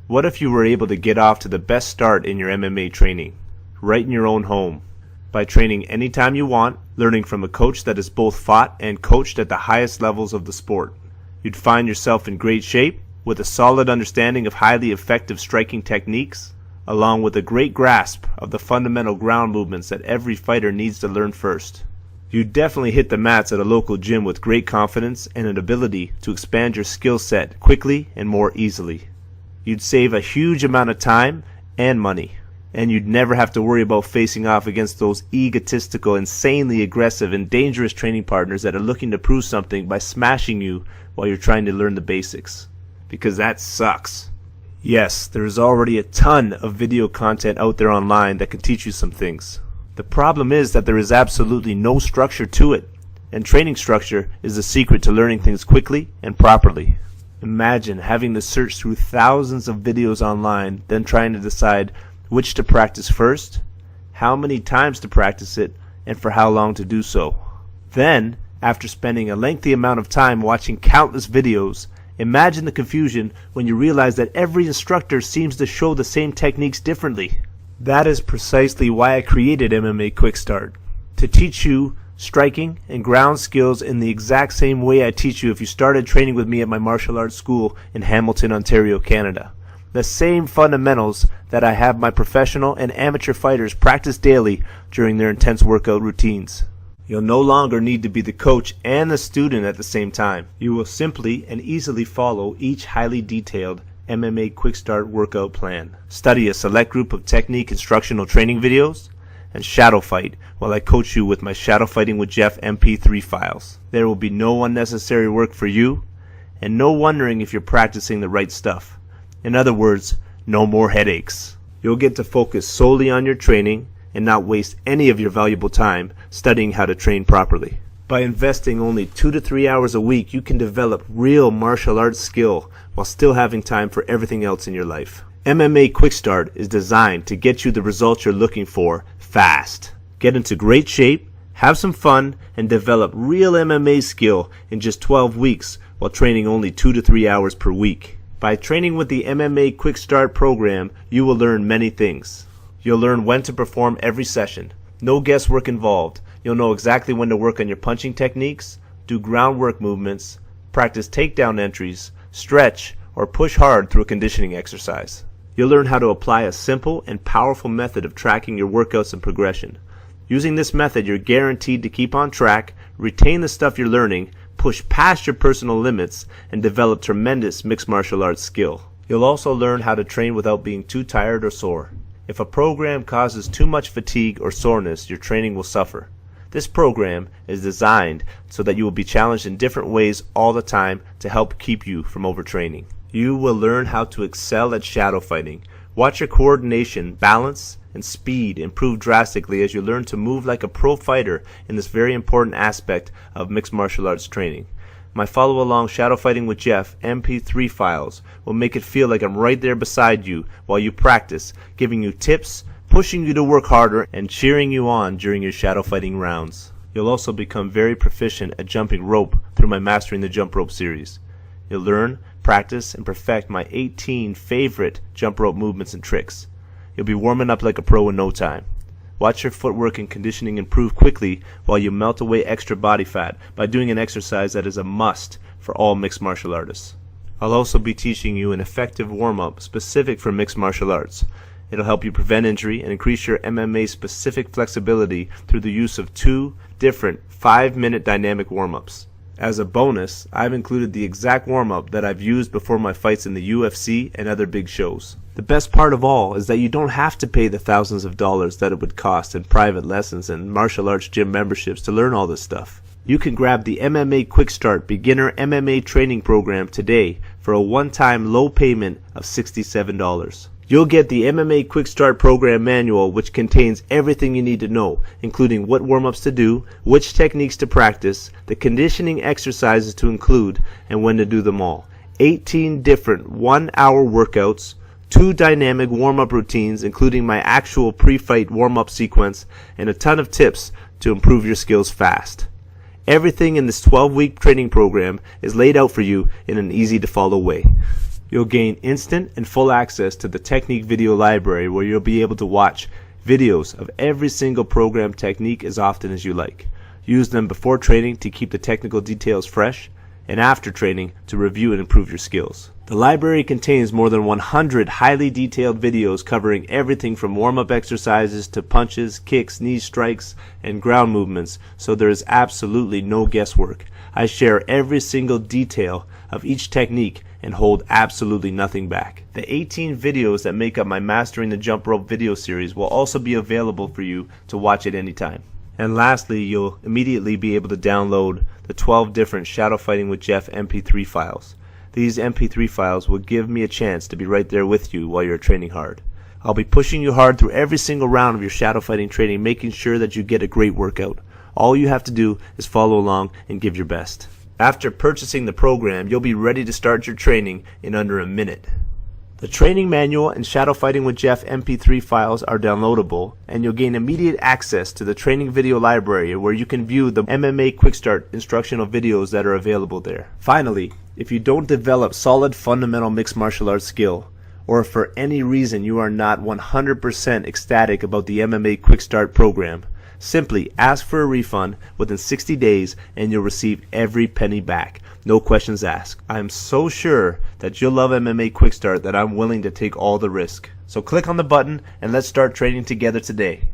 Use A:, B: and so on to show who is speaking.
A: What if you were able to get off to the best start in your MMA training, right in your own home, by training anytime you want, learning from a coach that has both fought and coached at the highest levels of the sport? You'd find yourself in great shape, with a solid understanding of highly effective striking techniques, along with a great grasp of the fundamental ground movements that every fighter needs to learn first. You'd definitely hit the mats at a local gym with great confidence and an ability to expand your skill set quickly and more easily. You'd save a huge amount of time and money, and you'd never have to worry about facing off against those egotistical, insanely aggressive, and dangerous training partners that are looking to prove something by smashing you while you're trying to learn the basics. Because that sucks. Yes, there is already a ton of video content out there online that can teach you some things. The problem is that there is absolutely no structure to it, and training structure is the secret to learning things quickly and properly. Imagine having to search through thousands of videos online, then trying to decide which to practice first, how many times to practice it, and for how long to do so. Then, after spending a lengthy amount of time watching countless videos, imagine the confusion when you realize that every instructor seems to show the same techniques differently. That is precisely why I created MMA Quick Start, to teach you striking and ground skills in the exact same way I teach you if you started training with me at my martial arts school in Hamilton, Ontario, Canada. The same fundamentals that I have my professional and amateur fighters practice daily during their intense workout routines. You'll no longer need to be the coach and the student at the same time. You will simply and easily follow each highly detailed MMA Quick Start workout plan, study a select group of technique instructional training videos, and shadow fight while I coach you with my Shadow Fighting with Jeff MP3 files. There will be no unnecessary work for you, and no wondering if you're practicing the right stuff. In other words, no more headaches. You'll get to focus solely on your training and not waste any of your valuable time studying how to train properly. By investing only 2 to 3 hours a week, you can develop real martial arts skill while still having time for everything else in your life. MMA Quick Start is designed to get you the results you're looking for fast. Get into great shape, have some fun, and develop real MMA skill in just 12 weeks while training only 2 to 3 hours per week. By training with the MMA Quick Start program, you will learn many things. You'll learn when to perform every session. No guesswork involved. You'll know exactly when to work on your punching techniques, do groundwork movements, practice takedown entries, stretch, or push hard through a conditioning exercise. You'll learn how to apply a simple and powerful method of tracking your workouts and progression. Using this method, you're guaranteed to keep on track, retain the stuff you're learning, push past your personal limits, and develop tremendous mixed martial arts skill. You'll also learn how to train without being too tired or sore. If a program causes too much fatigue or soreness, your training will suffer. This program is designed so that you will be challenged in different ways all the time to help keep you from overtraining. You will learn how to excel at shadow fighting. Watch your coordination, balance, and speed improve drastically as you learn to move like a pro fighter in this very important aspect of mixed martial arts training. My follow-along Shadow Fighting with Jeff MP3 files will make it feel like I'm right there beside you while you practice, giving you tips, pushing you to work harder, and cheering you on during your shadow fighting rounds. You'll also become very proficient at jumping rope through my Mastering the Jump Rope series. You'll learn, practice, and perfect my 18 favorite jump rope movements and tricks. You'll be warming up like a pro in no time. Watch your footwork and conditioning improve quickly while you melt away extra body fat by doing an exercise that is a must for all mixed martial artists. I'll also be teaching you an effective warm-up specific for mixed martial arts. It'll help you prevent injury and increase your MMA-specific flexibility through the use of 2 different 5-minute dynamic warm-ups. As a bonus, I've included the exact warm-up that I've used before my fights in the UFC and other big shows. The best part of all is that you don't have to pay the thousands of dollars that it would cost in private lessons and martial arts gym memberships to learn all this stuff. You can grab the MMA Quick Start Beginner MMA Training Program today for a one-time low payment of $67. You'll get the MMA Quick Start Program Manual, which contains everything you need to know, including what warm-ups to do, which techniques to practice, the conditioning exercises to include, and when to do them all. 18 different 1-hour workouts, 2 dynamic warm-up routines, including my actual pre-fight warm-up sequence, and a ton of tips to improve your skills fast. Everything in this 12-week training program is laid out for you in an easy-to-follow way. You'll gain instant and full access to the technique video library where you'll be able to watch videos of every single program technique as often as you like. Use them before training to keep the technical details fresh, and after training to review and improve your skills. The library contains more than 100 highly detailed videos covering everything from warm-up exercises to punches, kicks, knee strikes, and ground movements, so there is absolutely no guesswork. I share every single detail of each technique and hold absolutely nothing back. The 18 videos that make up my Mastering the Jump Rope video series will also be available for you to watch at any time. And lastly, you'll immediately be able to download the 12 different Shadow Fighting with Jeff MP3 files. These MP3 files will give me a chance to be right there with you while you're training hard. I'll be pushing you hard through every single round of your shadow fighting training, making sure that you get a great workout. All you have to do is follow along and give your best. After purchasing the program, you'll be ready to start your training in under a minute. The training manual and Shadow Fighting with Jeff MP3 files are downloadable, and you'll gain immediate access to the training video library where you can view the MMA Quick Start instructional videos that are available there. Finally, if you don't develop solid fundamental mixed martial arts skill, or if for any reason you are not 100% ecstatic about the MMA Quick Start program, simply ask for a refund within 60 days and you'll receive every penny back. No questions asked. I am so sure that you'll love MMA Quick Start that I'm willing to take all the risk. So click on the button and let's start training together today.